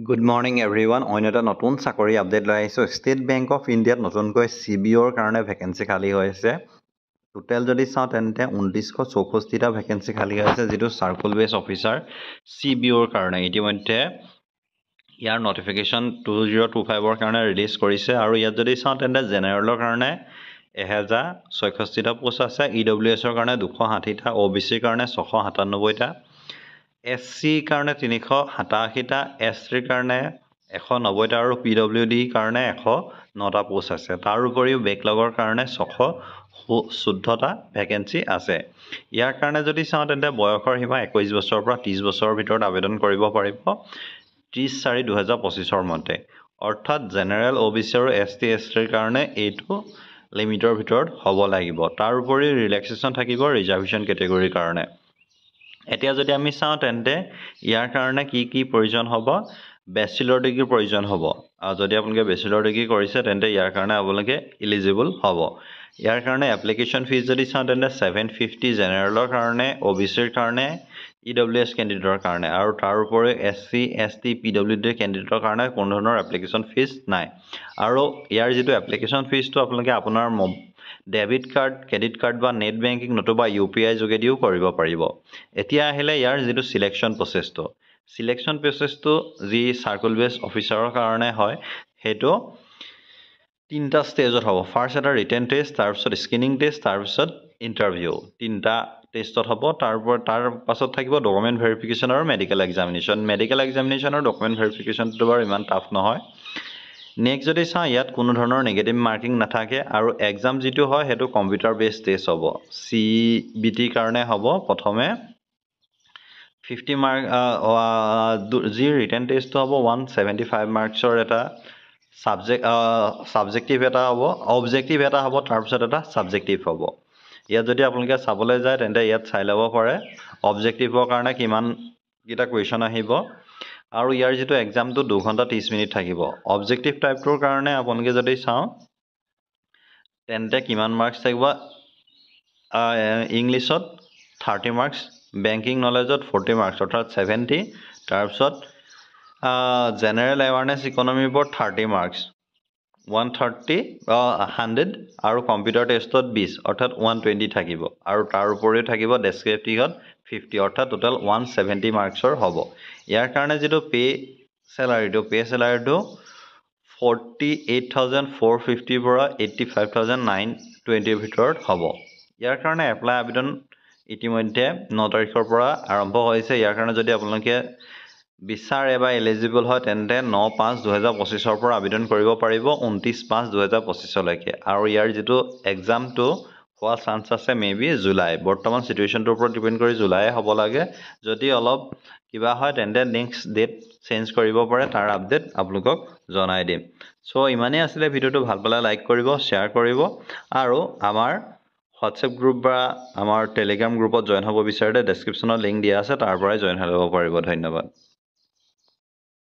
Good morning everyone. অন্য এটা নতুন চাকৰি আপডেট লৈ আহিছোঁ। ষ্টেট বেংক অফ ইণ্ডিয়াত নতুনকৈ CBOৰ কাৰণে ভেকেঞ্চি খালী হৈছে। টোটেল যদি চাওঁ তেন্তে 2964টা ভেকেঞ্চি খালী হৈছে, যিটো চাৰ্কুল বেছ অফিচাৰ CBOৰ কাৰণে ইতিমধ্যে ইয়াৰ নটিফিকেশ্যন 2025ৰ কাৰণে ৰিলিজ কৰিছে। আৰু ইয়াত যদি চাওঁ তেন্তে জেনেৰেলৰ কাৰণে 1066টা পোষ্ট আছে, EWSৰ কাৰণে 260টা, OBCৰ কাৰণে 697টা, SCৰ কাৰণে 387টা, STৰ কাৰণে 190টা আৰু PWDৰ কাৰণে 109টা পোষ্ট আছে। তাৰ উপৰিও বেকলগৰ কাৰণে 614টা ভেকেঞ্চি আছে। ইয়াৰ কাৰণে যদি চাওঁ তেন্তে বয়সৰ সীমা 21 বছৰৰ পৰা 30 বছৰৰ ভিতৰত আবেদন কৰিব পাৰিব 30/4/2025ৰ মতে। অৰ্থাৎ জেনেৰেল, OBC আৰু ST STৰ কাৰণে এইটো লিমিটৰ ভিতৰত হ'ব লাগিব। তাৰ উপৰিও ৰিলেক্সেশ্যন থাকিব ৰিজাৰ্ভেশ্যন কেটেগৰীৰ কাৰণে। এতিয়া যদি আমি চাওঁ তেন্তে ইয়াৰ কাৰণে কি প্ৰয়োজন হ'ব, বেচিলৰ ডিগ্ৰীৰ প্ৰয়োজন হ'ব। আৰু যদি আপোনালোকে বেচিলৰ ডিগ্ৰী কৰিছে তেন্তে ইয়াৰ কাৰণে আপোনালোকে ইলিজিবল হ'ব। ইয়াৰ কাৰণে এপ্লিকেশ্যন ফিজ যদি চাওঁ তেন্তে 750 জেনেৰেলৰ কাৰণে, OBCৰ কাৰণে, EWS কেণ্ডিডেটৰ কাৰণে। আৰু তাৰ উপৰিও SC ST PWD কেণ্ডিডেটৰ কাৰণে কোনো ধৰণৰ এপ্লিকেশ্যন ফিজ নাই। আৰু ইয়াৰ যিটো এপ্লিকেশ্যন ফিজটো আপোনালোকে আপোনাৰ ডেবিট কাৰ্ড, ক্ৰেডিট কাৰ্ড বা নেট বেংকিং নতুবা UPI যোগেদিও কৰিব পাৰিব। এতিয়া আহিলে ইয়াৰ যিটো চিলেকশ্যন প্ৰচেছটো যি চাৰ্কুল বেছ অফিচাৰৰ কাৰণে হয়, সেইটো 3টা ষ্টেজত হ'ব। ফাৰ্ষ্ট এটা ৰিটেন টেষ্ট, তাৰপিছত স্ক্ৰিনিং টেষ্ট, তাৰপিছত ইণ্টাৰভিউ। 3টা টেষ্টত হ'ব। তাৰ পাছত থাকিব ডকুমেণ্ট ভেৰিফিকেশ্যন আৰু মেডিকেল এক্সামিনেশ্যন। মেডিকেল এক্সামিনেশ্যন আৰু ডকুমেণ্ট ভেৰিফিকেশ্যনটো বাৰু ইমান টাফ নহয়। নেক্সট যদি চাওঁ, ইয়াত কোনো ধৰণৰ নিগেটিভ মাৰ্কিং নাথাকে আৰু এক্সাম যিটো হয় সেইটো কম্পিউটাৰ বেছ টেষ্ট হ'ব। CBTৰ কাৰণে হ'ব প্ৰথমে 50 মাৰ্ক, যি ৰিটেন টেষ্টটো হ'ব 175 মাৰ্কছৰ এটা ছাবজেক্টিভ এটা হ'ব, অবজেক্টিভ এটা হ'ব, তাৰপিছত এটা ছাবজেক্টিভ হ'ব। ইয়াত যদি আপোনালোকে চাবলৈ যায় তেন্তে ইয়াত চাই ল'ব পাৰে অবজেক্টিভৰ কাৰণে কিমানকেইটা কুৱেশ্যন আহিব। আৰু ইয়াৰ যিটো এক্সামটো 2 ঘণ্টা 30 মিনিট থাকিব। অবজেক্টিভ টাইপটোৰ কাৰণে আপোনালোকে যদি চাওঁ তেন্তে কিমান মাৰ্কছ থাকিব, ইংলিছত 30 মাৰ্কছ, বেংকিং নলেজত 40 মাৰ্কছ অৰ্থাৎ 70, তাৰপিছত জেনেৰেল এৱাৰনেছ ইকনমিৰ ওপৰত 30 মাৰ্কছ 100 আৰু কম্পিউটাৰ টেষ্টত 20 অৰ্থাৎ 120 থাকিব। আৰু তাৰ উপৰিও থাকিব ডেছক্ৰিপটিভত 50 অৰ্থাৎ টোটেল 170 মাৰ্কছৰ হ'ব। ইয়াৰ কাৰণে যিটো পে চেলাৰীটো 48,450 পৰা 85,920ৰ ভিতৰত হ'ব। ইয়াৰ কাৰণে এপ্লাই আবেদন ইতিমধ্যে 9 তাৰিখৰ পৰা আৰম্ভ হৈছে। ইয়াৰ কাৰণে যদি আপোনালোকে বিচাৰে বা এলিজিবল হয় তেন্তে 9/5/2025ৰ পৰা আবেদন কৰিব পাৰিব 29/5/2025লৈকে। আৰু ইয়াৰ যিটো এক্সামটো হোৱা চান্স আছে মেবি জুলাই। বৰ্তমান চিটুৱেশ্যনটোৰ ওপৰত ডিপেণ্ড কৰি জুলাই হ'ব লাগে। যদি অলপ কিবা হয় তেন্তে নেক্সট ডেট চেঞ্জ কৰিব পাৰে, তাৰ আপডেট আপোনালোকক জনাই দিম। চ' ইমানেই আছিলে ভিডিঅ'টো। ভাল পালে লাইক কৰিব, শ্বেয়াৰ কৰিব আৰু আমাৰ হোৱাটছএপ গ্ৰুপ বা আমাৰ টেলিগ্ৰাম গ্ৰুপত জইন হ'ব বিচাৰিলে ডেছক্ৰিপশ্যনত লিংক দিয়া আছে, তাৰ পৰাই জইন হৈ ল'ব পাৰিব। ধন্যবাদ।